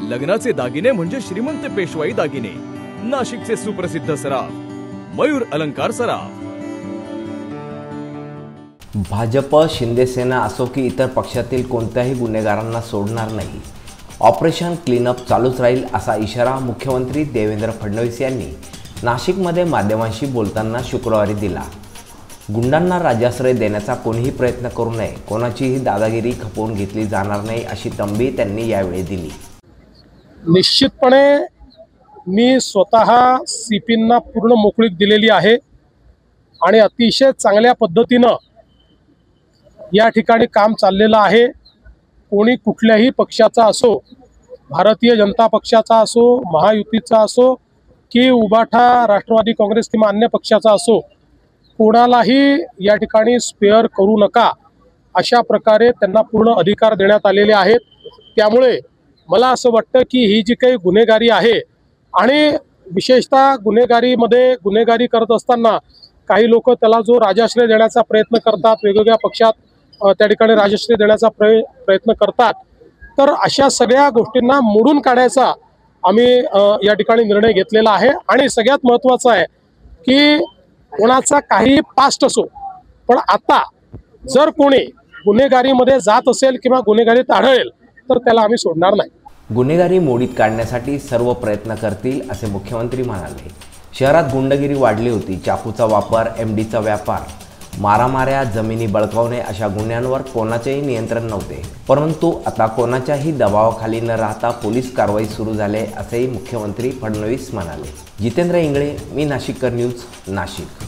लग्नाचे दागिने म्हणजे श्रीमंत पेशवाई दागिने, नाशिकचे सुप्रसिद्ध सराफ मयूर अलंकार सराफ। भाजप शिंदेसेना असो की इतर पक्षातील कोणत्याही गुन्हेगारांना सोडणार नाही। ऑपरेशन क्लीनअप चालूच राहील असा इशारा मुख्यमंत्री देवेंद्र फडणवीस यांनी नाशिकमध्ये माध्यमांशी बोलताना शुक्रवारी दिला। गुंडांना राज्याश्रय देण्याचा कोणीही प्रयत्न करू नये, कोणाचीही दादागिरी खपवून घेतली जाणार नाही अशी तंबी त्यांनी यावेळी दिली। निश्चितपणे मी स्वतः सीपींना पूर्ण मोकळीक दिलेली आहे आणि अतिशय चांगल्या पद्धतीनं या ठिकाणी काम चाललेलं आहे। कोणी कुठल्याही पक्षाचा असो, भारतीय जनता पक्षाचा असो, महायुतीचा असो की उबाठा राष्ट्रवादी काँग्रेस किंवा अन्य पक्षाचा असो, कोणालाही या ठिकाणी स्पेअर करू नका अशा प्रकारे त्यांना पूर्ण अधिकार देण्यात आलेले आहेत। त्यामुळे मला असं वाटतं की ही जी काही गुन्हेगारी आहे आणि विशेषतः गुन्हेगारी करत असताना काही लोक त्याला जो राजाश्रय देण्याचा प्रयत्न करतात, वेगवेगळ्या पक्षात त्या ठिकाणी राजाश्रय देण्याचा प्रयत्न करतात, तर अशा सगळ्या गोष्टींना मोडून काढायचा आम्ही या ठिकाणी निर्णय घेतलेला आहे। आणि सगळ्यात महत्त्वाचं आहे की कोणाचा काही पास्ट असो, पण आता जर कोणी गुन्हेगारीमध्ये जात असेल किंवा गुन्हेगारीत आढळेल तर त्याला आम्ही सोडणार नाही। गुन्हेगारी मोडीत काढण्यासाठी सर्व प्रयत्न करतील असे मुख्यमंत्री म्हणाले। शहरात गुंडगिरी वाढली होती, चाकूचा वापर, एमडीचा व्यापार, मारामाऱ्या, जमिनी बळकावणे अशा गुन्ह्यांवर कोणाचेही नियंत्रण नव्हते, परंतु आता कोणाच्याही दबावाखाली न राहता पोलीस कारवाई सुरू झाले असेही मुख्यमंत्री फडणवीस म्हणाले। जितेंद्र इंगळे, मी नाशिककर न्यूज, नाशिक।